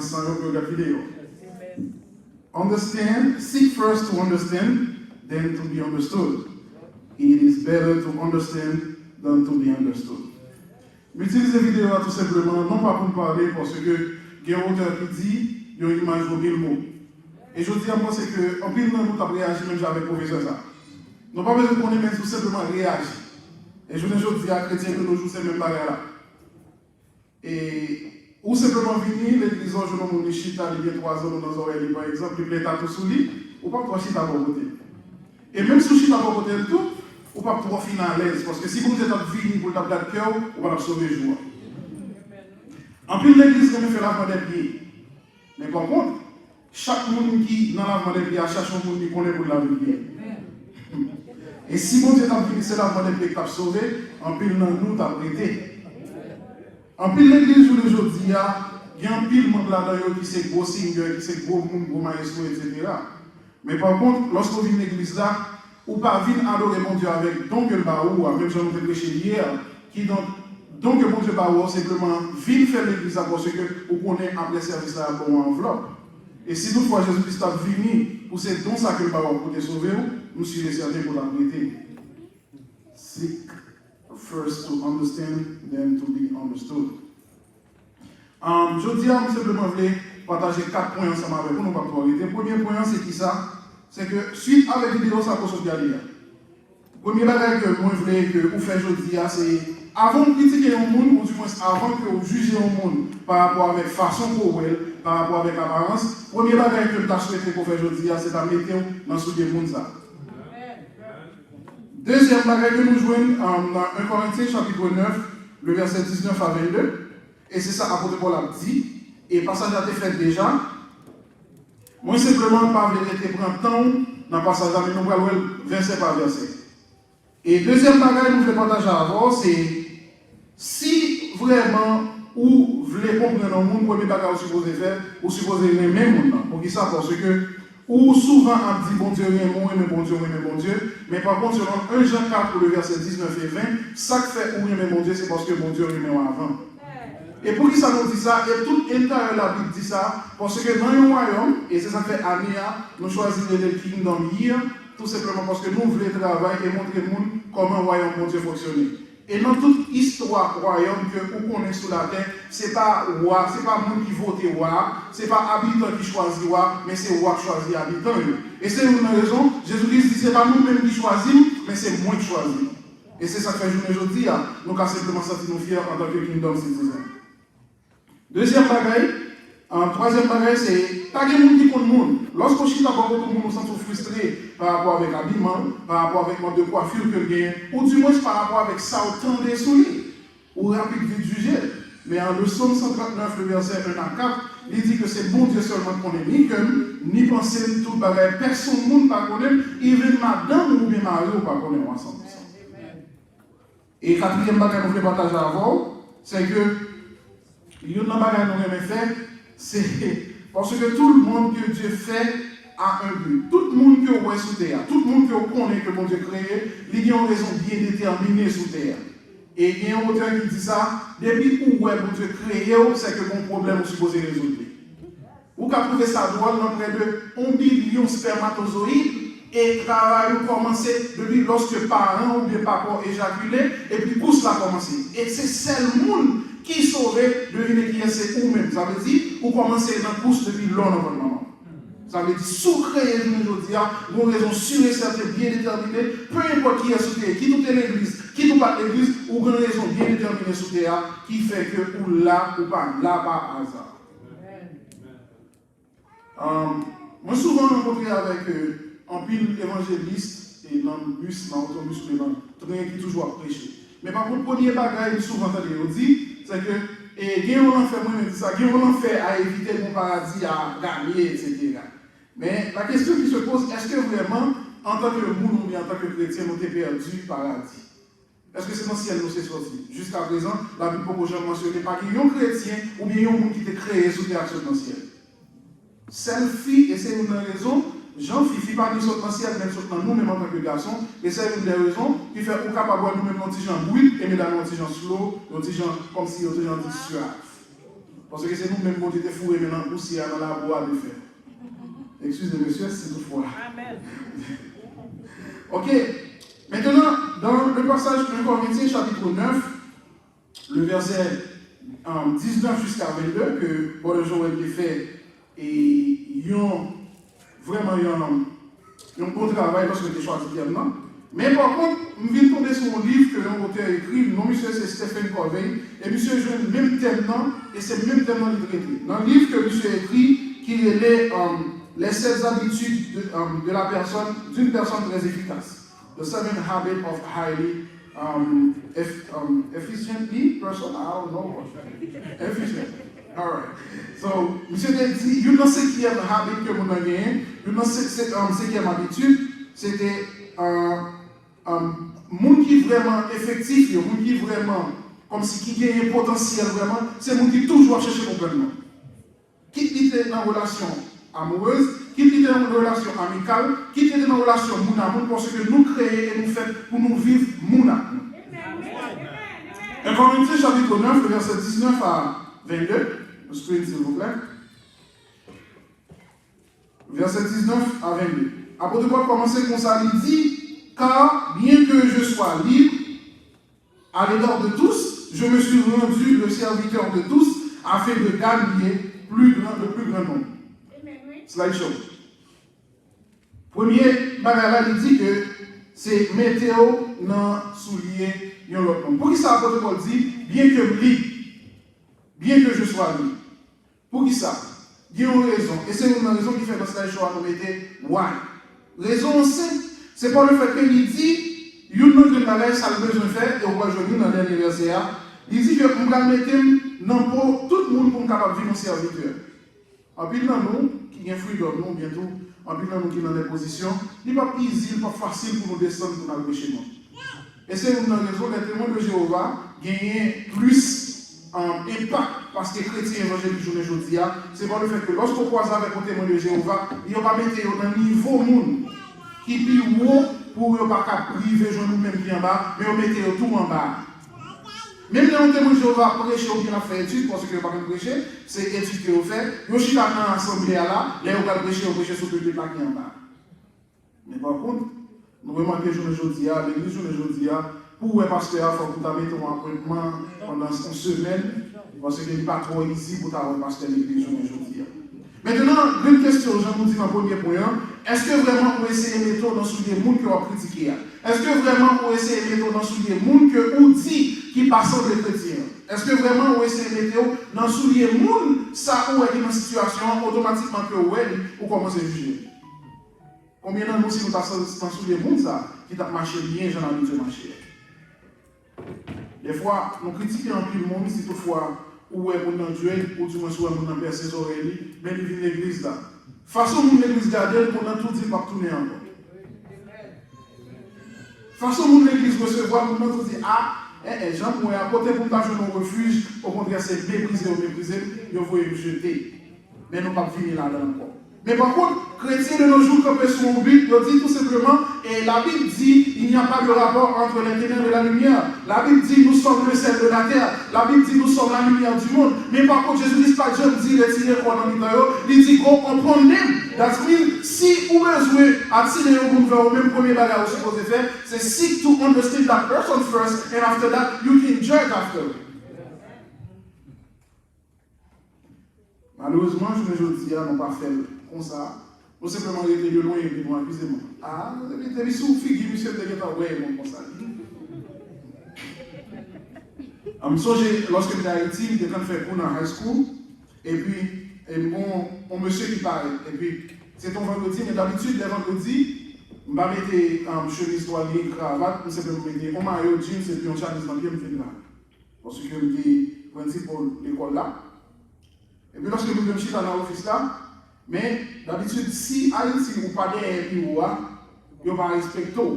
référence sans regarder la vidéo. Understand, seek first to understand, then to be understood. It is better to understand than to be understood. J'utilise la vidéo tout simplement, non pas pour me parler, parce que il y a un auteur qui dit, il y a une image de 1000 mots. Et je dis à moi, c'est que, en plus, nous avons réagi même avec le professeur ça. Nous n'avons pas besoin de connaître, mais tout simplement réagir. Et je dis à chrétiens que nous jouons ces mêmes barrières là. Et, ou simplement venir, l'église, je ne sais pas, chita, il y a 3 ans dans nos oreilles, par exemple, il plaît à tout sous lui, ou pas trois chita à bon côté. Et même si chita à bon côté tout, ou pas trop finir à l'aise, parce que si vous êtes venu pour taper le cœur, vous allez sauver le jour. En plus, l'église, quand même, fait lavement des pieds. Mais par contre, chaque monde qui, dans lavement des pieds, chaque monde qui connaît pour laver les pieds. Et si vous êtes venu, c'est lavement des pieds qui t'a sauvé, en plus, nous, t'as prêté. En plus, l'église, je le dis, il y a un pile monde là-dedans qui c'est gros singer, qui c'est gros monde, gros maestro, etc. Mais par contre, lorsque vous venez à l'église là, ou pas venir adorer mon Dieu avec donc le baou, même si on a prêché hier, qui donc le mon Dieu baou, simplement venir faire l'église là parce que vous connaissez après service là pour une enveloppe. Et si toutefois Jésus-Christ a venu pour c'est donc ça que le baou pour te sauver, nous sommes certain pour la vérité. Seek first to understand, then to be understood. Je dis à vous simplement partager 4 points ensemble avec vous, nous pas trop arrêter. Le premier point, c'est qui ça? C'est que suite avec vidéo, ça peut se garder. Le premier bagage que moi je voulais que vous faites aujourd'hui, c'est avant de critiquer un monde, ou du moins avant que vous jugez un monde par rapport avec façon pour elle, par rapport avec apparence, le premier bagage que je souhaité qu'on fasse aujourd'hui, c'est de mettre dans ce monde ça. Deuxième bagage que nous jouons dans 1 Corinthiens chapitre 9, le verset 19 à 22, et c'est ça apôtre Paul a dit, et le passage a été fait déjà. Moi, simplement, pas prendre temps dans le passage, mais nous allons verset par verset. Et deuxième bagage que nous voulons partager avant, c'est si vraiment vous voulez comprendre le monde, premier bagage que vous supposez faire, vous supposez aimer le même monde. Pour qui ça? Parce que ou souvent on dit bon Dieu, mais bon Dieu, mais bon Dieu. Mais par contre, selon 1 Jean 4, le verset 19 et 20, ça que fait ou mais bon Dieu, c'est parce que bon Dieu aimait avant. Et pour qui ça nous dit ça? Et tout l'intérieur de la Bible dit ça, parce que dans un royaume, et c'est ça fait année, nous choisissons le kingdom here, tout simplement parce que nous voulons travailler et montrer au monde comment le royaume de Dieu fonctionne. Et dans toute histoire royaume que vous connaissez sur la terre, ce n'est pas roi, ce n'est pas monde qui vote roi, ce n'est pas habitant qui choisit roi, mais c'est roi qui choisit habitant. Et c'est une raison, Jésus-Christ dit ce n'est pas nous-mêmes qui choisissons, mais c'est moi qui choisis. Et c'est ça que fait aujourd'hui, nous avons simplement senti nous fiers en tant que kingdom citizen. Deuxième bagaille, troisième bagaille, c'est pas des gens qui connaissent le monde. Lorsqu'on chute d'abord, tout le monde se sent frustré par rapport avec l'habillement, par rapport avec le mode de coiffure que gagne, ou du moins par rapport avec ça, autant des souliers, ou rapide vite jugé. Mais en le psaume 139, le verset 1 à 4, il dit que c'est bon Dieu seulement qu'on est ni comme, ni penser tout bagaille. Personne ne monde pas connaît, even madame ou bien mari ou pas connaît ensemble. Et quatrième bagaille que nous voulons partager avant, c'est que il y a une bagage que nous aimons faire, c'est parce que tout le monde que Dieu fait a un but. Tout le monde que vous voyez sous terre, tout le monde que vous connaissez que mon Dieu créé, il y a une raison bien déterminée sous terre. Et il y a un auteur qui dit ça, depuis où mon Dieu créé, c'est que mon problème est supposé résoudre. Vous pouvez trouver ça droit dans près de 1 billion de spermatozoïdes et travail commencer depuis lorsque parents ou bien parents éjaculé et puis pousse la commencer. Et c'est seul monde qui sauve, devinez qui est, c'est vous-même. Ça veut dire, vous commencez dans la course depuis longtemps votre maman. Ça veut dire, sous créer aujourd'hui, vous avez une raison sûre et certaine, bien déterminée, peu importe qui est sous terre, qui tout est l'église, qui tout pas l'église, ou une raison bien déterminée sous terre, qui fait que ou là ou pas, là par hasard. Moi, souvent, rencontré avec un pile évangéliste, et dans le bus, dans l'autobus, dans le train qui toujours prêché. Mais par contre, le premier bagage, souvent, on dit, c'est que, et il on fait, moi, ça, on fait à éviter mon paradis, à gagner, etc. Mais la question qui se pose, est-ce que vraiment, en tant que monde ou bien en tant que chrétien, nous avons perdu le paradis? Est-ce que c'est dans le ciel nous c'est sorti? Jusqu'à présent, la Bible peut jamais mentionner pas qu'il y a un chrétien ou bien un monde qui était créé sous terre dans le ciel. Celle-ci, et c'est une raison, Jean-Fifi, pas nous sauter dans le ciel, même sauter dans nous-mêmes en tant que garçons, et c'est une des raisons qui fait qu'on capable nous-mêmes un petit gens bruit, et mesdames un petit gens slow, un petit gens comme si un petit gens dit suave. Parce que c'est nous-mêmes qui avons été fourrés maintenant poussière dans la boîte de fer. Excusez monsieur, c'est toutefois. Amen. Ok. Maintenant, dans le passage de 1 Corinthiens chapitre 9, le verset 19 jusqu'à 22, que Paul et Joël ont fait, et ils ont vraiment un bon travail parce que j'ai choisi maintenant. Mais par contre, je viens de tomber sur un livre que un auteur écrit, non monsieur c'est Stephen Covey, et monsieur joue le même thème, et c'est le même thème dans le traité. Dans le livre que monsieur a écrit, qui est les 7 habitudes de la personne, d'une personne très efficace. The 7 habits of highly efficiently person, I don't know. Efficient. All right. So, monsieur a dit, une des 5e habits que vous avez gagné, une des 5e habitude, c'était monde qui est vraiment effectif, monde qui est vraiment, comme si qui gagne un potentiel vraiment, c'est monde qui toujours cherche complètement. Qui était dans une relation amoureuse, qui était dans une relation amicale, qui était dans une relation mouna-moun, parce que nous créons et nous faisons pour nous vivre mouna. 1 Corinthiens chapitre 9, verset 19 à 22, le screen s'il vous plaît. Verset 19 à 22. Apôtre Paul commence comme ça, il dit, car bien que je sois libre à l'égard de tous, je me suis rendu le serviteur de tous afin de gagner le plus grand nombre. Slideshow. Premier bagage, il dit que c'est météo dans soulier yon l'autre nombre. Pour qui ça, apôtre Paul dit, bien que je sois libre. Pour qui ça? Il y a une raison. Et c'est une raison qui fait dans slideshow à nous mettre why. Raison simple. C'est pas le fait qu'il dit, il y a une bagage, ça a besoin de faire, et on va jouer dans le dernier verset. Il dit que on va mettre dans tout le monde pour capable vivre en serviteur. En plus, dans nous, qui ont fruit d'homme, nous, bientôt, en plus, dans nous qui sont dans des positions, il n'est pas easy, pas facile pour nous descendre pour nous aller chez nous. Et c'est une raison que les témoins de Jéhovah gagnent plus impact parce que les chrétiens évangéliques aujourd'hui, c'est pas le fait que lorsqu'on croise avec un témoin de Jéhovah, ils ne vont pas mettre dans un niveau monde qui est plus haut pour ne pas priver nous-mêmes qui en bas, mais on met tout en bas. Même les témoins de Jéhovah prêcher ou bien faire étude, parce que pas prêcher, c'est étude que vous faites. Vous êtes dans l'assemblée là, les vous prêcher sur le public qui en bas. Mais par contre, nous remarquons aujourd'hui, l'église aujourd'hui, pour les pasteurs, il faut que vous mettez un appointement pendant une semaine, parce qu'il n'est pas trop ici pour avoir un pasteur de l'église aujourd'hui. Maintenant, une question, je vous dis dans le premier point, est-ce que vraiment vous essayez de mettre dans sous les mondes que vous critiquez? Est-ce que vraiment vous essayez de mettre dans sous les mondes que vous dites qui passent les chrétiens? Est-ce que vraiment vous essayez de mettre dans sous les mondes ça ou est dans une situation automatiquement que vous commencez à juger? Combien de nous si nous passons dans sous les mondes ça qui t'a marché bien, j'en ai habitué à marcher? Des fois, nous critiquons un peu le monde si toutefois ou est mon Dieu, ou du moins soit mon père ses oreilles, mais il vient de l'église là. Façon mon l'église garder, pendant tout dit pas tourner encore. Façon mon l'église recevoir, pendant tout dit Jean, moi à côté pour t'acheter mon refuge, au contraire c'est méprisé ou méprisé, il faut me jeter. Mais nous pas finir là encore. Mais par contre, chrétiens de nos jours, quand ils sont au but, ils disent tout simplement, et la Bible dit, il n'y a pas de rapport entre les ténèbres et la lumière. La Bible dit, nous sommes le sel de la terre. La Bible dit, nous sommes la lumière du monde. Mais par contre, Jésus dit, pas Dieu dit, retirer quoi dans l'intérieur. Il dit, qu'on comprend même. That means, si vous besoin attirer au monde vers le même premier bagage que vous supposez faire, c'est seek to understand that person first, and after that, you can judge after. Malheureusement, je me dis, n'ont pas fait comme ça. Nous simplement été de loin et puis nous accusez-moi. Vous avez sous figure, monsieur, vous avez pas ouais, mon comme ça. Je me souviens, lorsque j'étais à Haïti, j'étais quand fait cours dans high school, et puis, mon monsieur qui parlait, et puis, c'est ton vendredi, mais d'habitude, les vendredis, je vais mettre chemise toilée, cravate, je simplement mettre un maillot, jeans, et puis un chemise dans le pied, je me fais là. Parce que je suis principe pour l'école là. Et puis lorsque nous sommes dans l'office là, mais d'habitude, si Haïti ou pas derrière le bureau, il ne va pas respecter.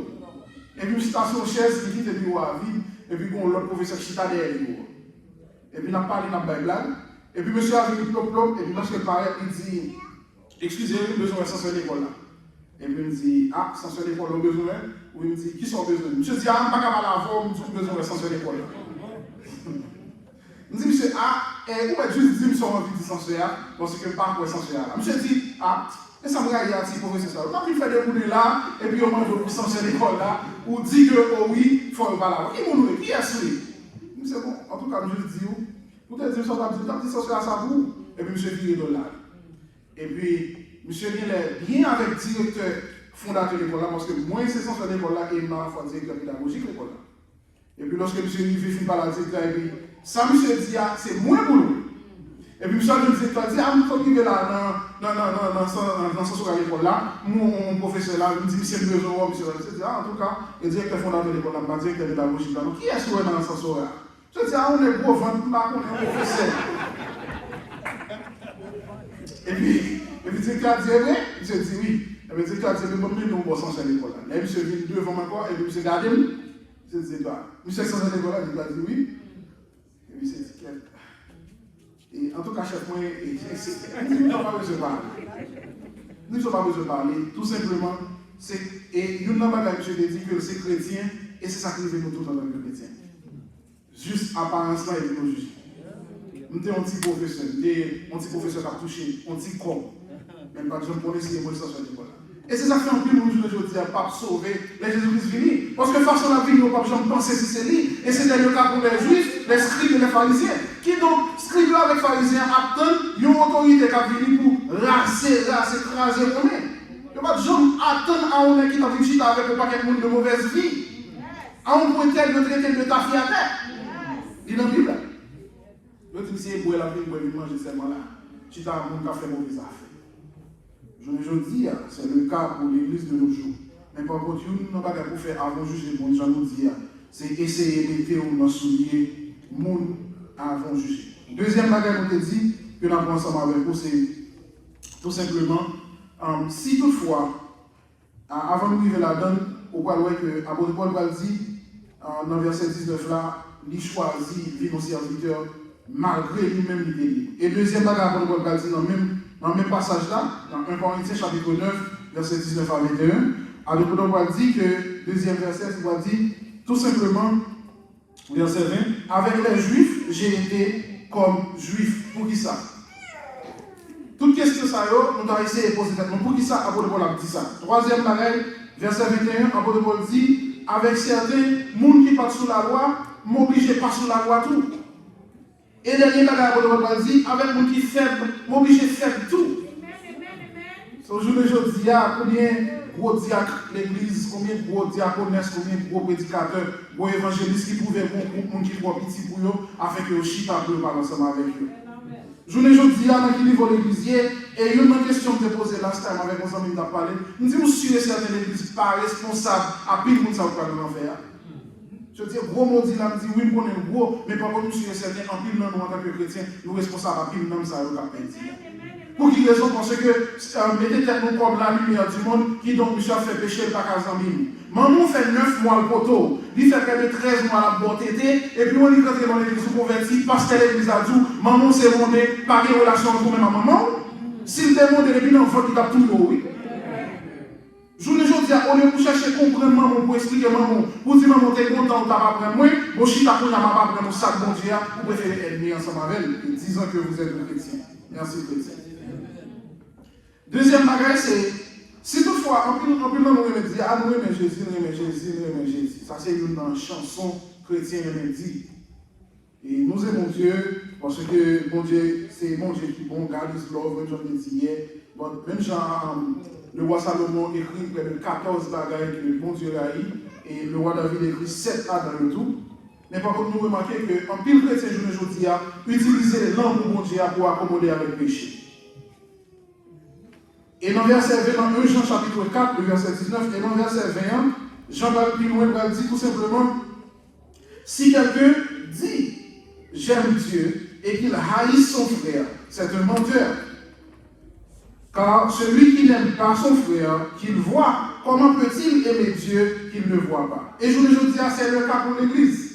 Et puis, station chaise qui quitte le bureau à vide, et puis l'autre professeur qui est derrière le bureau. Et puis, on a parlé dans la blague. Et puis, monsieur a venu plop, et puis lorsqu'il paraît, il dit, excusez-moi, j'ai besoin d'un censeur d'école là. Et puis, il me dit, censeur d'école, on a besoin. Ou il me dit, qui sont besoin? Monsieur dit, pas capable d'avoir, on a besoin d'un censeur d'école là. Il me dit, monsieur, et ou juste dire que son envie de sensuel, parce que pas quoi sensuel. Monsieur dit, ah, et ça me regarde, il professeur ça. Quand il fait des boules là, et puis on mange pour sensuel l'école là, ou dit que, oh oui, il faut pas là. Qui est qui est celui? C'est bon, en tout cas, je dis, vous te dites, vous dit sensuel à sa boue, et puis monsieur vire de là. Et puis, monsieur est bien avec le directeur fondateur de l'école là, parce que moi, c'est sensuel de l'école là, et ma foi directeur pédagogique de l'école là. Et puis lorsque monsieur Rivé finit par la directeur, et puis ça monsieur dit, c'est moins pour nous. Et puis monsieur le directeur dit, ah, il faut qu'il là dans ce soir à l'école là, mon professeur là, il me dit, monsieur le besoin, monsieur le dit, ah, en tout cas, le directeur fondateur de l'école là, ma directeur pédagogique là, qui est-ce qui est dans ce soir là? Je dis, ah, on est gros vent, on est professeur. Et puis le directeur dit, oui, monsieur dit oui. Et puis le directeur dit, mais bon, nous, on va s'en à l'école là. Et puis monsieur vient devant encore, et puis monsieur garde. Je dis, monsieur Sanzan Nicolas, il a dit oui. Et puis c'est dit, et en tout cas, chef, moi, nous n'avons pas besoin de parler. Nous n'avons pas besoin de parler, tout simplement, et nous n'avons pas besoin de dire que c'est chrétien, et c'est ça qui nous fait nous tous dans le chrétien. Juste apparence là, et puis nous juger. Nous sommes un petit professeur, un petit professeur qui a touché, un petit corps. Même pas de gens connaissent les émotions sur l'école. Et c'est ça qui fait un peu nous aujourd'hui à pas sauver les Jésus-Christ venus. Parce que face à la vie, nous n'avons pas besoin de penser si c'est lui. Et c'était le cas pour les Juifs, les scribes et les pharisiens. Qui donc, scribes là avec pharisiens, attendent une autorité qui a venu pour raser, écraser le monde. Il n'y a pas de gens qui attendent à un qui t'a vu avec un paquet de monde de mauvaise vie. À un point tel de traiter de ta fille à terre. Il est dans la Bible. L'autre dit, c'est pour la vie, pour manger seulement là. Tu as un monde qui a fait mauvaise affaire. Je dis, c'est le cas pour l'église de nos jours. Mais par contre, nous n'avons pas pour faire avant juger le monde. Je nous dis, c'est essayer de mettre dans le soulier le monde avant juger. Deuxième bagage, on te dit, que nous avons ensemble avec vous, c'est tout simplement, si toutefois, avant de nous vivre là-dedans, on va voir que l'apôtre Paul va dire, dans le verset 19 là, il choisit vivre aussi serviteur malgré lui-même l'idée. Et deuxième bagage, l'apôtre Paul va dire, dans le même passage là, dans 1 Corinthiens chapitre 9, verset 19 à 21, l'apôtre Paul va dire que, deuxième verset, il va dire, tout simplement, verset 20, avec les Juifs, j'ai été comme Juif. Pour qui ça? Toute question ça, nous avons essayé de poser maintenant. Pour qui ça, l'apôtre Paul a dit ça? Troisième pareil, verset 21, l'apôtre Paul dit, avec certains, monde qui passent sous la loi, m'oblige pas sous la loi tout. Et dernier bagage, l'apôtre Paul dit, avec monde qui faible, m'oblige faire tout. Aujourd'hui, je dis, combien de gros diacres l'église, combien de gros diaconesses, combien de gros prédicateurs, gros évangélistes qui pouvaient pour qui trop petit pour eux, afin que chita peu parler ensemble avec eux. Je dis, dans quel niveau l'église et il y a une question que je posée là, c'est avec mon ami qui a parlé. Nous disons, sûr et certain, l'église pas responsable à pile de monde ça va nous faire. Je dis, gros mot dit là, je dis, oui, nous connaissons gros, mais par contre, nous sûr et certain, en pile, nous, en tant que chrétiens, nous responsables à pile, nous, ça va nous faire. Pour qui raison? Parce que mettez tête nous comme la lumière du monde, qui donc Michel fait pécher le paquet en mine. Maman fait 9 mois le poteau, il fait près de 13 mois la bonne tété, et puis on dit quand dans l'église converti, parce que l'église a dit, maman c'est monté, pas de relation entre moi et ma maman. S'il demande depuis l'enfant qui tape tout le oui. Je ne dis pas, on est pour chercher à comprendre maman, pour expliquer maman, pour dire maman, t'es content, t'as pas pris moi, bon, si t'as pris ma maman, pour mon sac, bon Dieu, vous préférez être mis ensemble avec elle, disant que vous êtes un chrétien. Merci, chrétien. Deuxième bagage, c'est, si toutefois, en plus, nous dit, ah, nous aimons Jésus, nous aimons Jésus, nous aimons Jésus. Ça, c'est une chanson chrétienne, elle dit. Et nous aimons Dieu, parce que bon Dieu, c'est bon Dieu qui est bon, God is love, comme j'en ai dit hier. Bon, même genre, le roi Salomon écrit près de 14 bagages que le bon Dieu a eu, et le roi David écrit 7 A dans le tout. Mais par contre, nous remarquons qu'en pile chrétien, je ne dis, utiliser les langues du bon Dieu pour accommoder avec le péché. Et dans le verset 20, dans 1 Jean chapitre 4, le verset 19, et dans le verset 21, Jean-Baptiste Pinouel dit tout simplement, si quelqu'un dit j'aime Dieu et qu'il haïsse son frère, c'est un menteur. Car celui qui n'aime pas son frère, qu'il voit, comment peut-il aimer Dieu qu'il ne voit pas? Et je vous dis, c'est le cas pour l'Église.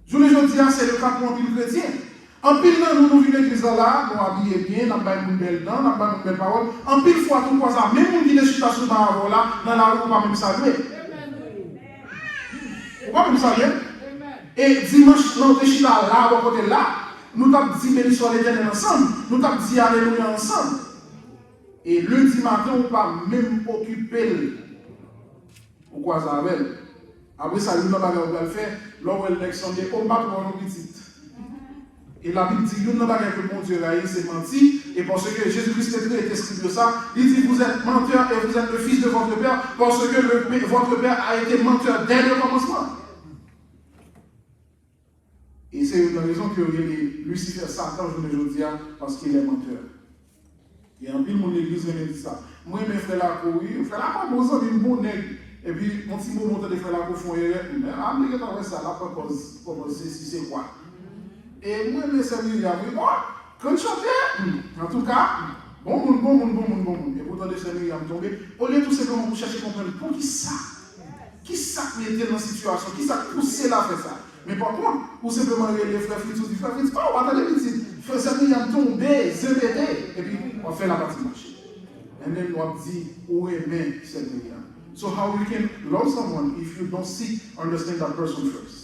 Je vous dis, c'est le cas pour un pile chrétien. En pile, nous venons à l'église là, nous habillons bien, nous avons une belle dent, nous avons une belle parole. En pile fois, tout ça, même si qui est chuté sur la là, dans la rue, on ne va pas même saluer. On ne va pas même saluer. Et dimanche, nous sommes chuté là, à côté là. nous avons dit béni soit l'Éternel ensemble, nous avons dit alléluia ensemble. Et lundi matin, on ne peut pas même occuper pourquoi ça avec. Après ça, nous avons fait, l'homme l'élection de on bat pour nos petites. Et la Bible dit, nous n'avons pas que mon Dieu c'est menti, et parce que Jésus-Christ est escrit de ça, il dit, vous êtes menteur et vous êtes le fils de votre Père, parce que votre Père a été menteur dès le commencement. Et c'est une raison que Lucifer, Satan, je ne dis parce qu'il est menteur. Et en plus, mon église me dit ça. Moi, mes frères là, oui, frère là, bon sang, une bonne nègre. Et puis, mon petit moment de frères là, pour fond, mais après, quand on ça, là, pas commencer, si c'est quoi. Et moi, mes amis, il y a dit, quand je chantais, en tout cas, bon. Et pourtant, des amis, il y a tombé. Au lieu tout simplement pour chercher à comprendre, pour qui ça? Qui ça mettait dans la situation? Qui ça poussé là faire ça? Mais par contre, pour simplement les frères Fritz, ou frères Fritz, on va attendre les petits. Frère Samy, il y a tombé, et puis on fait la partie marché. Et then on dit, où est même cette manière? So how you can love someone if you don't seek understand that person first?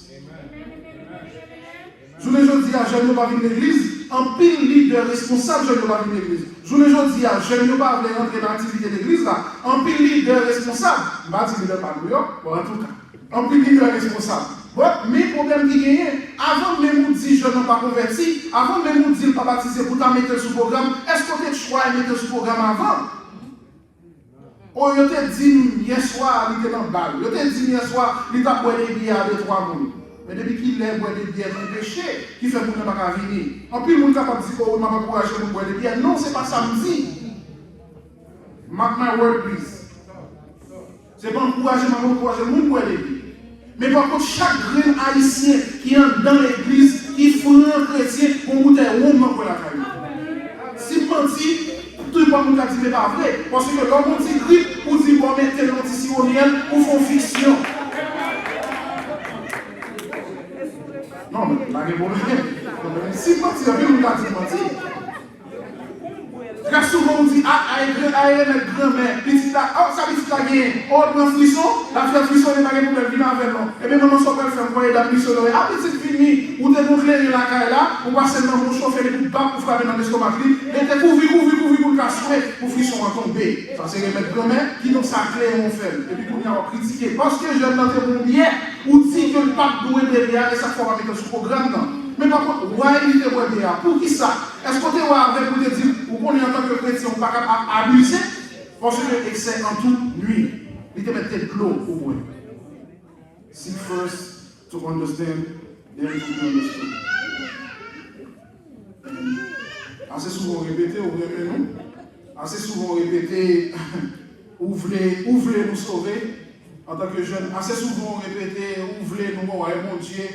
Je ne dis à jeune pas venir l'église, en pile leader responsable, je ne pas venir l'église. Je ne dis à jeune pas venir entrer dans l'activité de l'église là, en pile leader responsable, je ne vais pas dire leader pas bon en tout cas, en pile leader responsable. Bon, mais le problème qui gagne, avant même de dire je ne suis pas converti, avant même de dire pas baptisé pour ta mettre sous programme, est-ce que tu as choisi de mettre sous programme avant? Oh, je t'ai dit hier soir, il était dans le bal. Je t'ai dit hier soir, il t'a boire des bières de 3 mois. Mais depuis qu'il est boire des bières, c'est un péché qui fait pour ne pas venir. En plus, le monde capable de dire oh, je ne m'a pas encouragé pour boire des bières. Non, ce n'est pas ça que je dis. Mark my word, please. Ce n'est pas encourager, je vais encourager le monde boire des bières. Mais par contre, chaque grain haïtien qui entre dans l'église, qui fout un chrétien, pour goûter un moment pour la caille. Si menti, tout le monde dit mais pas vrai. Parce que l'homme dit grippe, ou dit bon, mettez l'anticiponiel, ou font fiction. Non, mais là, il y a un problème. Si menti, il y a un menti. Très souvent, on dit, notre grand-mère, petite là, oh, ça veut dire que tu as un frisson, la fille frisson n'est pas un problème, viens avec nous. Et bien, maman, ça va faire un d'un frisson. Ah, petite fille, ou t'es gonflé la caille là, ou passer dans mon chauffe, et puis pas pour frapper dans l'estomac, et t'es couvri pour le casser, pour frisson à tomber. Ça, c'est notre grand-mère qui nous a clé mon frère. Et puis, on a critiqué. Parce que je viens d'entrer mon billet, ou dit que le pape doit être derrière, et ça, il faut mettre ce programme. Mais par contre, il est derrière. Pour qui ça? Est-ce que tu es avec pour te dire, ou qu'on est en tant que chrétien, on ne peut pas abuser? Parce que l'excès en toute nuit, il te met tête l'eau pour moi. Seek first to understand, then to be understood. Assez souvent répété, ouvrez nous. Assez souvent répété, ouvrez nous sauver en tant que jeunes. Assez souvent répété, ouvrez nous voir mon Dieu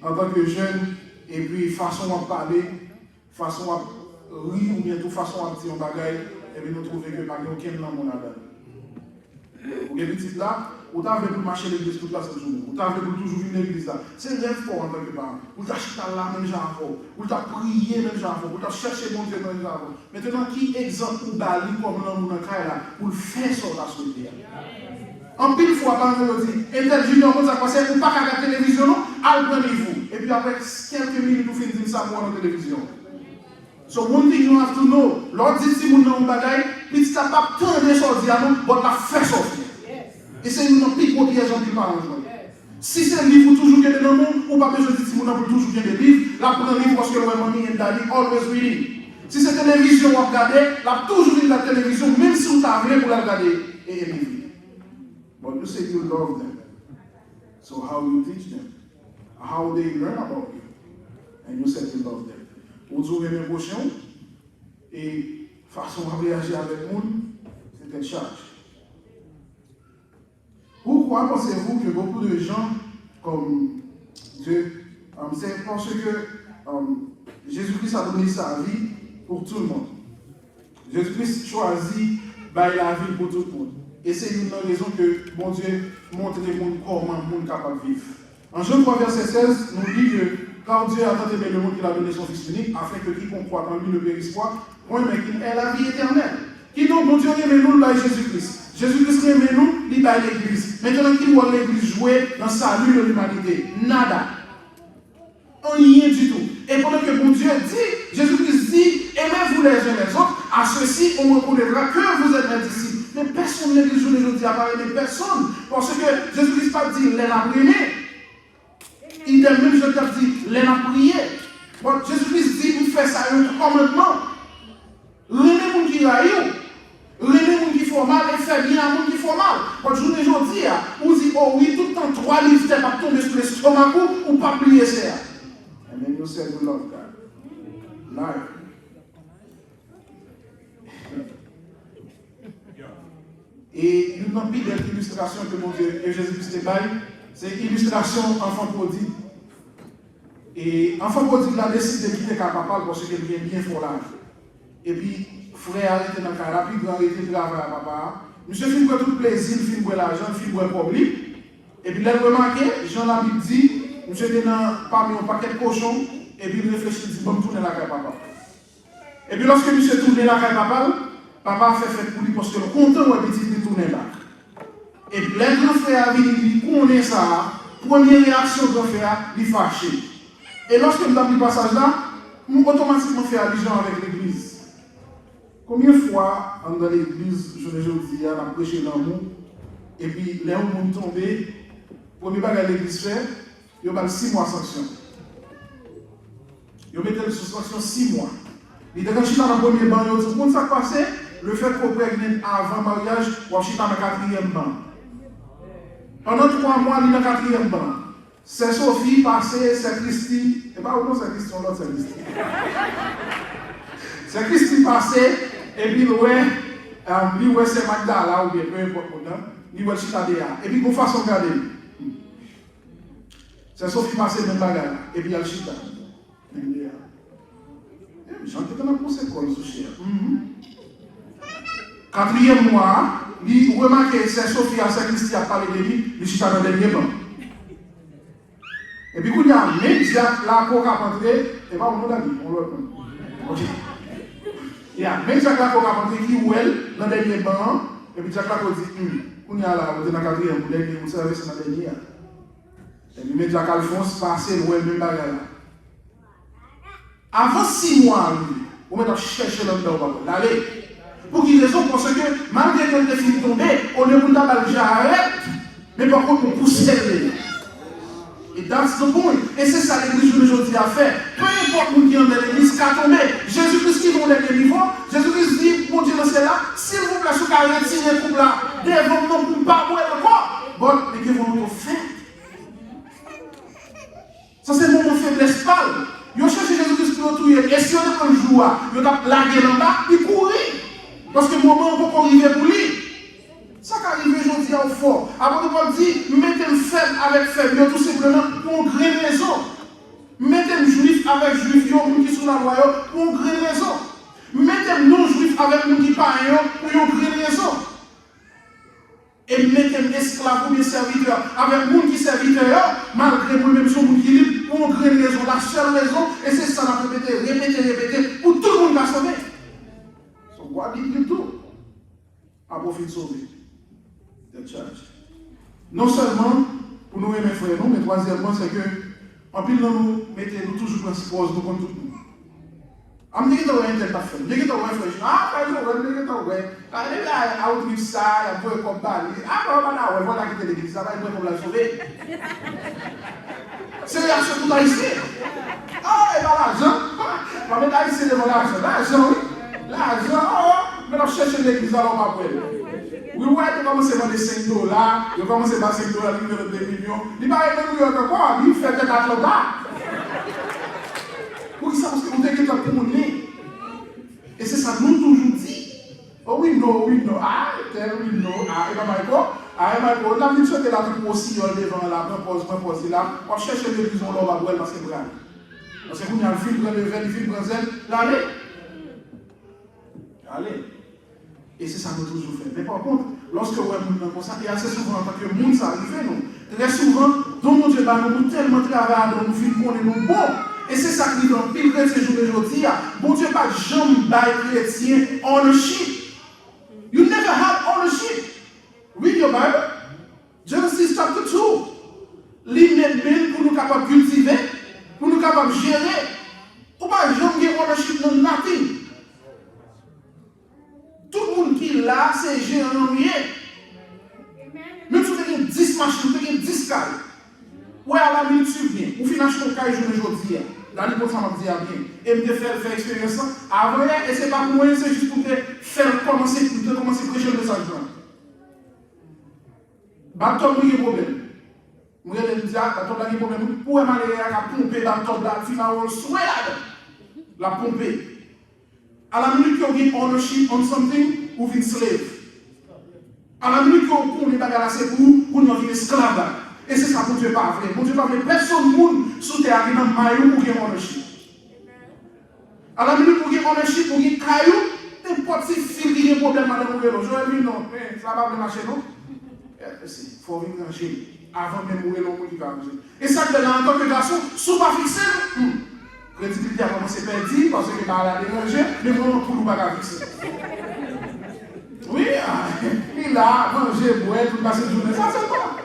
en tant que jeunes. Et puis, façon à parler, façon à rire, ou bien toute façon à dire un bagage, et puis nous trouvons que pas aucun nom mon adam. Ou bien petit là, ou t'avez pour marcher l'église toute la journée, ou t'avez pour toujours venir l'église là. C'est un rêve fort en tant que parent. Ou t'as acheté là même genre fort, ou t'as prié même genre fort, ou t'as cherché mon Dieu même genre fort. Maintenant, qui exemple ou bali comme l'homme dans le cas là, pour le faire sur la société? En pile fois, quand on dit, interjunior, comme ça, parce que pas qu'à la télévision, apprenez-vous. Et puis après quelques minutes, vous finissez ça pour la télévision. So, one thing you have to know, l'autre dit si vous n'avez pas de bagaille, puis ça pas tant de choses à nous, mais la fait sortir. Et c'est une pique pour piège en plus par exemple. Si c'est un livre toujours bien dans le monde, ou pas besoin de dire si vous n'avez toujours bien des livres, la prenez livre parce que le money and daddy always reading. Si c'est télévision, vous regardez, la toujours la télévision, même si vous avez pour la regarder, et aimer. But you say you love them. So how you teach them? How they learn about you? And you said you love them. Vous ouvrez mes prochains et façon à réagir avec nous, c'est une charge. Pourquoi pensez-vous que beaucoup de gens comme Dieu, c'est parce que Jésus-Christ a donné sa vie pour tout le monde. Jésus-Christ choisit la vie pour tout le monde. Et c'est une raison que mon Dieu montre le monde comment le monde est capable de vivre. En Jean 3, verset 16, nous dit que car Dieu a tant aimé le monde qu'il a donné son Fils unique, afin que quiconque croit en lui ne périsse pas, mais qu'il ait la vie éternelle. Qui donc, mon Dieu aime nous, là, Jésus-Christ. Jésus-Christ aime nous, il va l'église. Maintenant, qui voit l'église jouer dans le salut de l'humanité? Nada. Rien du tout. Et pendant que bon Dieu dit, Jésus-Christ dit, aimez-vous les uns les autres, à ceci on reconnaîtra que vous êtes mes disciples. Mais personne ne dit aujourd'hui à parler de personne. Parce que Jésus-Christ pas dit, les a prié. Il dit même, je t'ai dit, les a prié. Bon, Jésus-Christ dit, il fait ça un commandement. L'aimez les gens qui raillent, l'aimez les gens qui font mal, et fait bien à les gens qui font mal. Quand je vous dis, vous dites, oh oui, tout le temps, 3 livres, t'es pas tombé sur l'estomac ou pas plier ça. And then you say, we love God. Liar. Et une autre belle illustration que mon Dieu et Jésus-Christ baille, c'est l'illustration enfant prodigue. Et enfant prodigue a décidé de quitter papa parce qu'il vient bien fort là. Et puis, frère arrêté dans le cas, puis grand arrêté de travailler à papa. Monsieur film tout plaisir, film pour l'argent, film pour le problème. Et puis, là, remarqué, Jean Lamib dit, monsieur était parmi un paquet de cochons, et puis il réfléchit, il dit, bon, tourner la caille papa. Et puis, lorsque monsieur tourne la caille papa, papa fait pour lui parce que le content est petit de tourner là. Et puis, les grands frères viennent, ils connaissent ça, première réaction de frère, il fâché. Et lorsque nous avons le passage là, nous automatiquement fait allusion avec l'église. Combien de fois, dans l'église, je dis, on a prêché l'amour, et puis les gens sont tombés, premier bagage l'église fait, il y a 6 mois de sanction. Il y a mis sous sanction 6 mois. Il y a quand dans le premier banc, il y a dit, comment ça passé? Le fait qu'on prégne avant le mariage, on chita dans le 4e banc. Pendant 3 mois, il est dans le 4e banc. C'est Sophie passée, c'est Christy. Et pas où c'est Christy, on l'autre c'est Christy. C'est Christy passée, et puis ouais, c'est Magdala, ou bien peu importe, il va chita derrière. Et puis, qu'on fasse son garder. C'est Sophie passée, même bagarre. Et puis, il y a le chita. J'entends dans la conséquence, ce cher. 4e mois, il remarque que c'est Sophie à Saint-Christi a parlé de lui, il chita dans le dernier banc. Et puis, il y a même Jacques, là, pour rentrer, et pas on l'a dit, on l'a dit. Ok. Il y a même Jacques, là, pour rentrer, qui ou elle, dans le dernier banc, et puis Jacques, là, pour dire, on y a là, on est dans le 4e, vous savez, c'est dans le dernier. Et puis, même Jacques Alphonse, passé, ou elle, même bagarre là. Avant 6 mois, on va chercher l'homme dans le allez. Pour quelle raison? Parce que malgré qu'elle est finie de tomber, on est venu à l'arrête, mais par contre, on pousse elle. Et that's the point. Et c'est ça l'église aujourd'hui a fait. Peu importe qui est dans l'église, qui a tombé. Jésus-Christ qui est au dernier niveau, Jésus-Christ dit, mon Dieu, c'est là, s'il vous plaît, si vous avez retiré le couple là, devant nous, pour ne pas boire encore. Bon, mais que vont nous faire? Ça, c'est mon faiblesse pâle. Ils cherchent Jésus-Christ pour nous tuer. Et si on est comme jour, ils ont lagué en bas, ils courent. Parce que le moment où on peut arriver pour lui. Ça qui arrive aujourd'hui au fort. Avant de Paul dit, mettez le faible avec faible, tout simplement pour une grande raison. Mettez le juif avec juif, qui sont dans la loi, pour une grande raison. Mettez le non-juif avec nous qui parlent pour une grande raison. Et mettez l'esclave ou bien serviteur avec nous qui serviteur, malgré nous-mêmes sommes qui libre, pour une grande raison. La seule raison, et c'est ça, on a répété, pour tout le monde va sauver. So, what did you do? À profit sauver. Non seulement pour nous aimer frères, mais troisièmement, c'est que en plus nous mettons toujours principaux nous contre tout le monde. I'm thinking of one thing to film. You get the one for you. I don't know. You get the way. I would be sad. I'm going to come back. I don't know. Voilà qui était l'église. Ça va être comme la sauver. C'est réaction tout ici. Ah, et bien l'argent. On va mettre ici devant l'argent. L'argent, oui. L'argent. Oh, mais on cherche l'église alors on va pour elle. Oui, ouais, tu commences à vendre $5, tu commences à vendre $5, il veut 2 millions. Il va être New York encore, il fait des Atlanta. Pour ça, parce qu'on t'inquiète pour mon nez. Et c'est ça, nous toujours dit. Oh, we know. Ah, tell we know. Ah, et Michael, on a vu que c'était là pour aussi devant là, pose là. On cherche l'église, on l'a voir parce que c'est grave. Parce que vous avez le film, vous avez le film, vous avez allez. Allez. Et c'est ça que nous toujours fait. Mais par contre, lorsque vous êtes comme ça, et assez souvent en tant que monde, ça arrive, nous. Très souvent, dans notre Dieu, nous tellement travaillons, nous films qu'on est nous bons. Et c'est ça qui dans pile chrétien jour d'aujourd'hui. Bon Dieu, pas jamais bail chrétien ownership. You never had ownership. Read your Bible. Genesis chapter 2. L'immense pour nous capables de cultiver, pour nous capables de gérer. là, c'est géant rien. Même si vous avez 10 machines, vous avez 10 cailles. Ouais, à la minute suivante, vous finissez ton caille aujourd'hui. Là, il faut ça me dire bien. Et me faire expérience avant, et ce n'est pas pour moi, c'est juste pour faire commencer à prêcher le message. Baptôme, il y a un problème. Moi, je dis, baptôme, il y a un problème. Pour aller à pomper baptôme, là, finalement, souhait la pomper. À la minute qu'on gagne ownership on something, ou une slave. À la minute qu'on prend les bagages, c'est pour nous devenir esclaves. Et c'est ça que Dieu pas vrai. Dieu pas vrai. Personne ne sous terre qui n'a pas maillot pour gagner ownership. À la minute pour gagner ownership, pour gagner caillou, n'importe si fil qui a un problème, madame Mourelo. Je vais dire non, ça va pas marcher, non? Il faut venir manger. Avant même Mourelo, qui va manger. Et ça, en tant que garçon, sous pas fixé, crédibilité a commencé à perdre parce que par la déranger, mais vraiment pour nous pas fixer. Oui, il a mangé, boire, tout passer la journée. Ça, c'est quoi?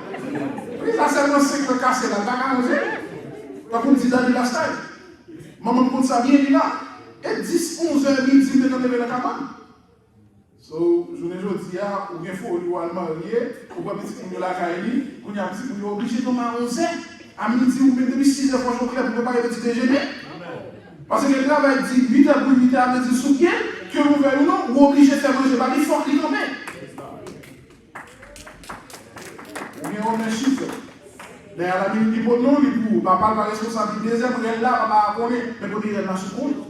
Oui, ça, c'est un secret cassé là. Il va manger. Pas pour me dire dans la style. Maman me compte ça bien, il là. Et 10, 11 heures, midi, il est dans la cabane. So, je ne dis pas, ou bien faut ou allemand marié, ou pas petit pour la caille, ou bien petit pour obligé de tomber à 11 heures, à midi ou bien depuis 6 heures, franchement, pour ne pas y petit déjeuner. Parce que le travail dit 8 heures pour 8 heures à midi sous pied, que vous voulez ou non, ou obligé de faire manger, pas il faut qu'il quand même. Ou bien on a un chiffre. Mais à la minute, il faut non, il faut pas la responsabilité des hommes, elle là, on va connaître, mais pour dire, elle n'a sous compte.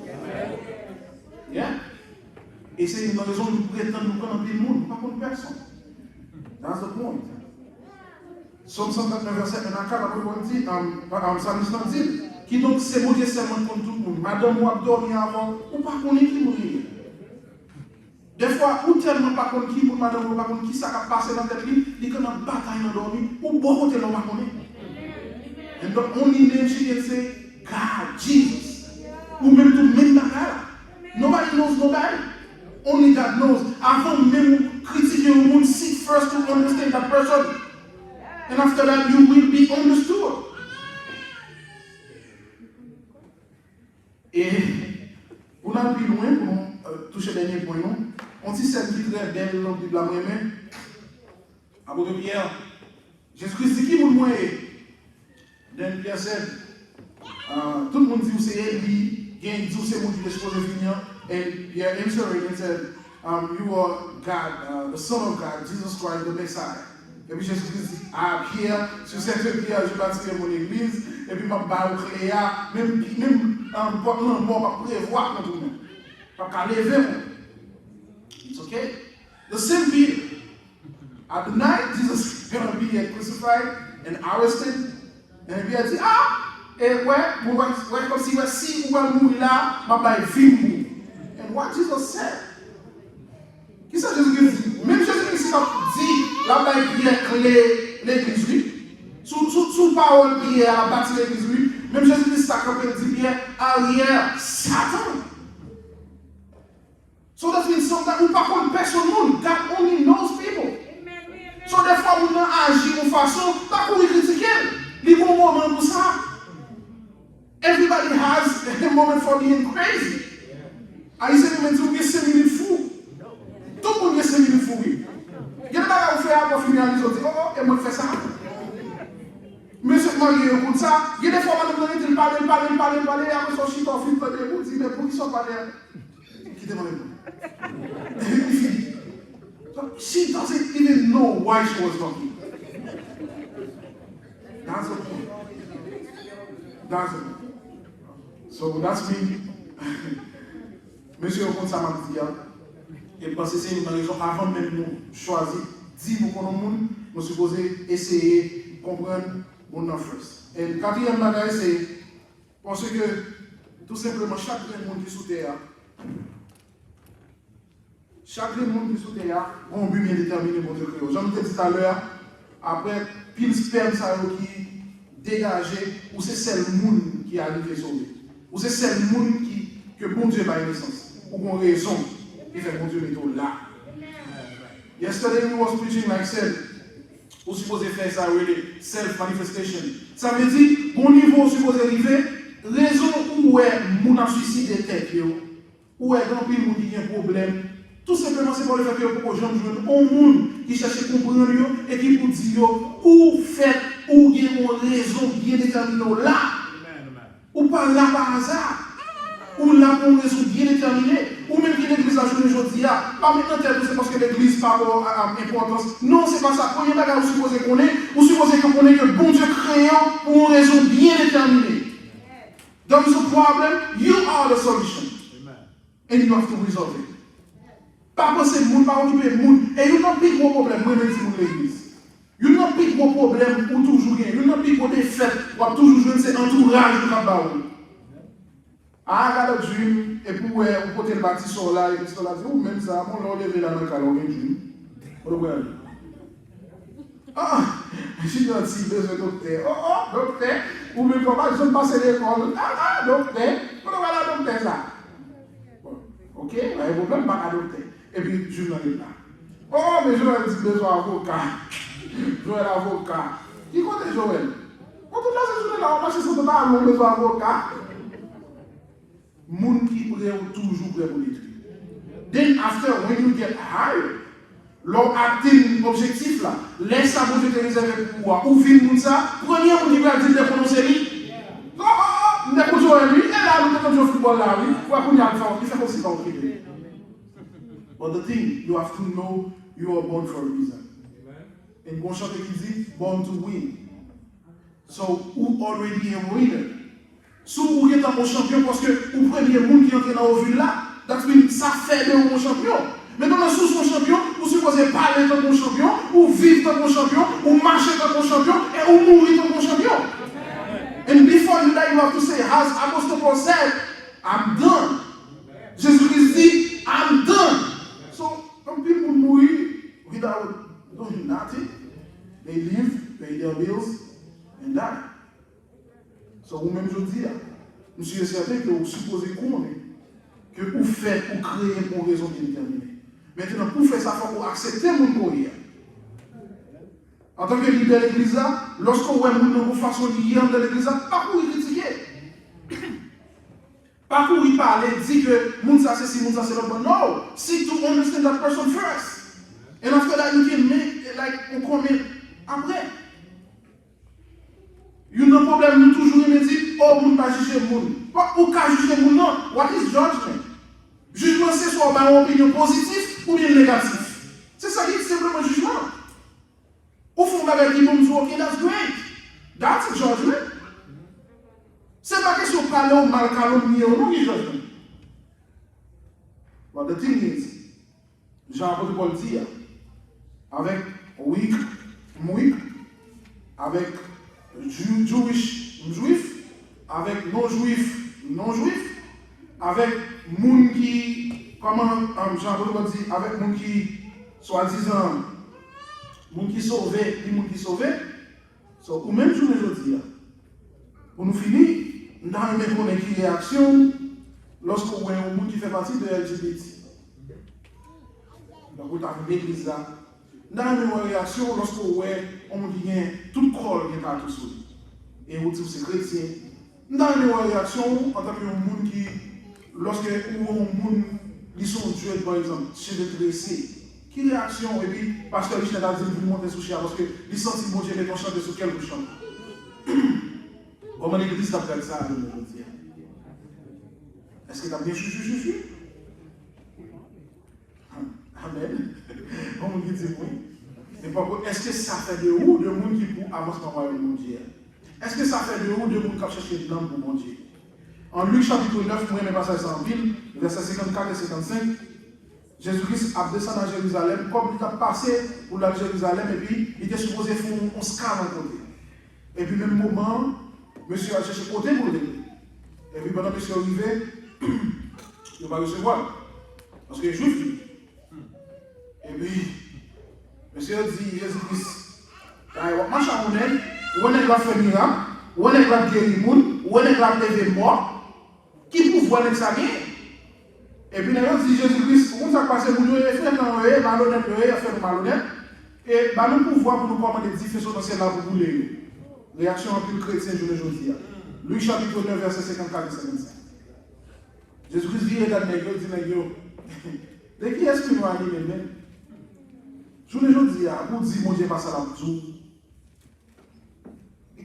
Et c'est une raison de prétendre nous connaître le monde, pas contre personne. That's the point. Somme 139, verset 1 à 4, après on dit, Psalmiste dit, qui donc c'est bon Dieu seulement contre tout le monde. Madame ou a dormi avant, ou pas connaître qui mourir. Des fois, ou tellement pas contre qui, ou madame ou pas contre qui, ça va passer dans tête lui, il y a une bataille dans dormi, ou bon côté l'on va connaître. And the only name she can say, God, Jesus. Ou même tout, même bagarre. Nobody knows nobody. Only God knows. Avant même critiquer le monde, seek first to understand that person. And after that, you will be understood. Et pour aller plus loin, pour nous toucher le dernier point, on dit celle qui est très belle dans la Bible à moi-même. Apôtre Pierre, Jésus-Christ dit qui vous le moyen? Dans Pierre 7, tout le monde dit que c'est Élie, il y a dit que c'est moi qui est supposé venir. And Pierre answered and said, you are God, the Son of God, Jesus Christ, the Messiah. Et puis Jésus-Christ dit, ah Pierre, sur cette pierre, je bâtirai mon église, et puis ma barre au cléa, même porte-le mort, pas prévoir contre nous. Pas qu'à lever. It's okay. The same Peter. At the night, Jesus is going to be crucified and arrested. And he a dit, et ouais, comme si vous allez mourir là, ma barre vim. And what Jesus said? Qui ça Jésus-Christ dit? Même Jésus-Christ a dit, la baille prière clé l'église, lui. Sous parole prière, la bâti l'église, lui. Même Jésus-Christ a dit bien, arrière, Satan. So that means sometimes, ou par contre, personne monde, God only knows people. So des fois, on agit de façon, pas pour critiquer. Il y a un moment pour ça. Everybody has a moment for being crazy. Il s'est dit, mais tu es 5 minutes fou. Tout le monde est 5 minutes fou. Il y a des choses à faire pour finir les autres. Oh, et moi, je fais ça. Monsieur Marie, écoute ça. Il y a des fois, il parle, après son chien, il fait des dit, mais pour qui sont pas là? Qui demande she doesn't even know why she was talking. That's the point. That's it. So that's me. Monsieur, on ça m'a dit, et parce que c'est une raison avant même nous choisir, dire nous qu'on monde, nous supposons essayer de comprendre mon first. Et le quatrième bagage, c'est parce que tout simplement chaque monde qui est sous terre, a un but bien déterminé pour Dieu créer. J'en ai dit tout à l'heure, après, pile sperme ça qui dégagé, ou c'est celle monde qui arrive sauvé. Ou c'est celle monde que bon Dieu va naissance. Ou qu'on raison qui fait bon Dieu mettre là. Yesterday we was preaching like self. Vous supposez faire ça, self-manifestation. Ça veut dire, bon niveau supposé arriver, raison où est mon a suicidé tête, où est grand pile qui a un problème, Tout simplement, c'est pour le fait que pour les gens jouent un monde qui cherche à comprendre et qui vous dit où fait, où il y a une raison bien déterminée là. Ou pas là par hasard. Ou là pour une raison bien déterminée. Ou même que l'église a joué aujourd'hui, pas maintenant c'est parce que l'église n'a pas d'importance. Non, c'est pas ça. Premier bagage, vous supposez qu'on est, vous supposez qu'on connaît que bon Dieu créant pour une raison bien déterminée. There is a problem, you are the solution. And you have to resolve it. Pas penser le monde, pas occuper le monde. Et il n'y a pas de gros problème, moi, même si vous l'église. Il n'y a pas de gros problème pour toujours gagner. Il n'y a pas de gros défaite pour toujours jouer cet entourage de Kabaou. Ah, regarde le dream, et pour côté le bâtiment là, et puis là, ou même ça, on l'a levé là dans le calon, un dream. On va aller. Ah, je suis gentil, besoin de docteur. Oh, docteur. Ou même comment je ne passe l'école. Ah, docteur. On va aller à docteur ça. Ok, il y a un problème, pas à docteur. Et puis, je n'en ai pas. Oh, mais Joël dit besoin d'avocat. Joël avocat. Qui compte Joël? Quand on a ce journée-là, on marche sur le temps, on besoin d'avocat. Moun qui prêt toujours prêt pour détruire. Then after, when you get higher, l'on atteint l'objectif là, laisse ça vous te réserver pour moi. Ou vite moun ça, premier moun qui va dire de prononcer lui. Oh, ne peut jouer lui, et là, nous devons jouer au football là, oui. Ou à qu'on y a le temps, il fait comme si on criait. But the thing, you have to know you are born for a reason. And bon chante qui dit, born to win. So, who already a winner? Si vous êtes un bon champion parce que vous prenez le monde qui entre dans vos villes là, ça fait de bon champion. Mais dans le sous champion, vous supposez parler de bon champion, ou vivre de bon champion, ou marcher de bon champion, et ou mourir de bon champion. And before you die, you have to say, as Apostle Paul said, I'm done. Jésus-Christ dit, I'm done. So, some people mourir without doing nothing. They live, pay their bills, and die. So, vous-même, je dis, je suis certain que vous supposez que vous faites pour créer pour une raison bien déterminée. Maintenant, pour faire ça, il faut accepter mon courir. En tant que leader de l'église, lorsqu'on voit une façon de lire dans l'église, pas pour y critiquer. Pas pour y parler, dire que moun ça c'est si, moun ça c'est l'autre. No, seek to understand that person first. And after that, you can make, like, on comment après. Il y a un problème, nous toujours me dit, oh, moun pas juger moun. Ou pas juger moun, non. What is judgment? Jugement, c'est soit une opinion positive ou bien négative. C'est ça qui est simplement jugement. Ou font avec qui moun dit, ok, that's great. That's a judgment. C'est pas question de parler ou mal calomnier ou non, qui est judgment. But the thing is, Jean-Apôtre Paul dit, avec weak, avec Jewish, juif, avec non-juif, non-juif, avec moun qui, comment Jean-Paul dit, avec moun qui, soi-disant, moun qui sauvé, et moun qui sauvé, so, ou même journée aujourd'hui, pour nous finir, nous avons une réaction lorsqu'on voit un monde qui fait partie de LGBT. Donc, vous avez une église là. Nous avons une réaction lorsqu'on voit un monde qui a tout corps qui est partout sur lui. Et vous dites que c'est chrétien. Nous avons une réaction en tant que monde qui, lorsque un monde qui sont Dieu, par exemple, chez les dressés. Qui réaction? Et puis, pasteur Michel a dit vous montez sous chien parce que les sentiments de Dieu est chanté sur quel vous chantez. Comment l'église t'a fait ça aujourd'hui? Est-ce que tu as bien chuchu? Amen. On me dit oui. Est-ce que ça fait de où de monde qui pour avancer dans le monde Dieu? Est-ce que ça fait de où de monde qui cherche l'âme pour mon Dieu? En Luc chapitre 9, moi, mes passages en ville, versets 54 et 55, Jésus-Christ a descendu à Jérusalem, comme il a passé pour la Jérusalem, et puis il était supposé faire un scan à côté. Et puis, même moment, monsieur a cherché côté pour l'aider. Et puis, pendant que monsieur est arrivé, il ne va pas recevoir. Parce qu'il est juif, lui. Et puis, monsieur a dit, Jésus-Christ, marche à mon aide, où est-ce qu'il va faire miracle, où est-ce qu'il va guérir le monde, où est-ce qu'il va lever mort, qui peut voir l'examen. Et puis, il a dit, Jésus-Christ, comment ça passe, vous devez faire un malhonnête, vous devez faire un malhonnête, et nous pouvons voir pour nous commander différents dans celle-là pour vous les. Réaction en plus chrétienne, je le dis. Luc chapitre 9, verset 54 et 55. Jésus-Christ dit, regarde, dit, De qui est-ce que nous animons même? Je vous dis, pour dire, mon Dieu, pas ça là pour tout.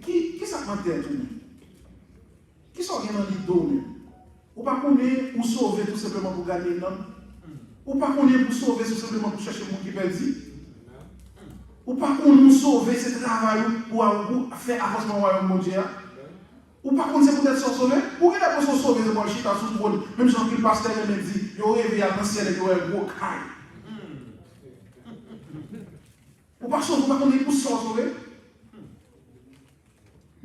Qui ça prend tête tout? Qui sont dans le dos? Ou pas qu'on est pour sauver tout simplement pour gagner le nom? Ou pas qu'on est pour sauver tout simplement pour chercher le monde qui perdit? Ou pas qu'on nous sauve ce travail pour faire avancement au royaume mondial? Ou pas qu'on c'est peut-être sauver? Ou qu'il a pas sauver de mon chita sous le trône? Même si le pasteur me dit, il aurait réveillé à l'ancien et il aurait un gros caille. Ou pas sauver, ou pas qu'on est pour sauver?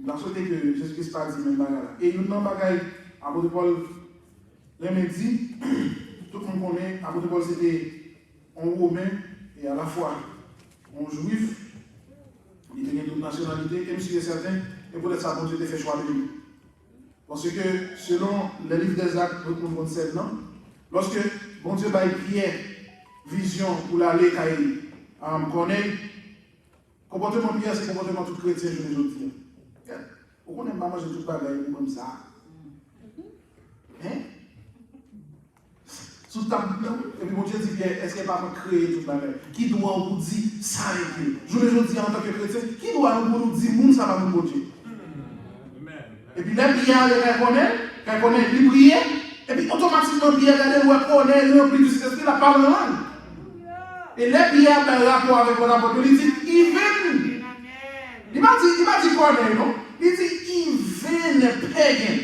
Je souhaite que Jésus-Christ pas dit même bagarre. Et nous n'avons pas apôtre Paul, les dit, tout le monde connaît, apôtre Paul c'était un Romain et à la fois un Juif. Il était d'une nationalité, et monsieur est certain, et peut-être ça bon Dieu fait choix de lui. Parce que selon le livre des Actes, tout le monde sait, non? Lorsque bon Dieu va Pierre vision pour l'aller connaît, comportement Pierre, c'est comportement tout chrétien, je ne dis pas. Vous connaissez pas manger tout bagaille comme ça. Hein? Sous table, et puis mon Dieu dit bien, est-ce qu'il n'y a pas créé tout bagaille? Qui doit vous dire ça avec lui? Je le dis en tant que chrétien, qui doit nous dire, moun ça va nous bon Dieu? Et puis là, Pierre elle reconnaît, il prie, et puis automatiquement Pierre elle reconnaît, il remplit du Saint-Esprit, la parole en langue. Et là, Pierre a un rapport avec mon apôtre, il dit, il vient. Il m'a dit quoi, non? Il dit, il vient pagan.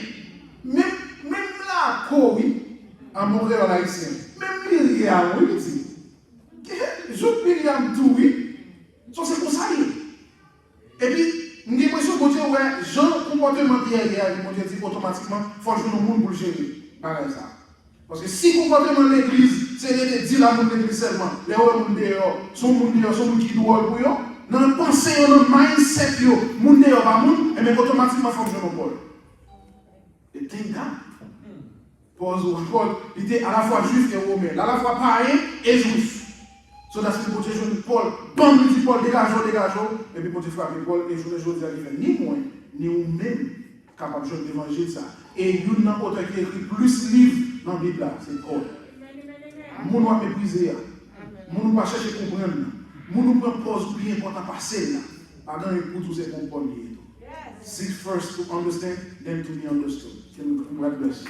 Même là, oui, à Montréal haïtien. Même Myriam, oui, il dit. Je Myriam tout, oui. C'est pour ça. Et puis, nous avons l'impression que Dieu, ouais, Jean, comportement Pierre, mon Dieu dit automatiquement, il faut jouer le monde pour le gérer. Pareil ça. Parce que si le comportement de l'église, c'est de dire la monde de l'église seulement, les gens dehors, sont monde qui doit pour eux, dans le pensée, dans le mindset, le monde dehors, pas monde, et bien automatiquement, il faut jouer le Paul. Et think that. Paul, il était à la fois juif et romain, à la fois païen et juif. So that's the Dieu joue Paul, bam, il dit Paul, dégageons, et puis pour te frapper Paul, et je ne dis ni moi, ni vous-même, capable de jouer l'évangile ça. Et il y a un autre qui écrit plus de livres dans la Bible, c'est Paul. Nous ne mépriser, nous ne pas chercher à comprendre, nous ne pas pause bien pour passer là. Pendant pour tous ces comprendre. Seek first to understand, then to be understood. God bless you.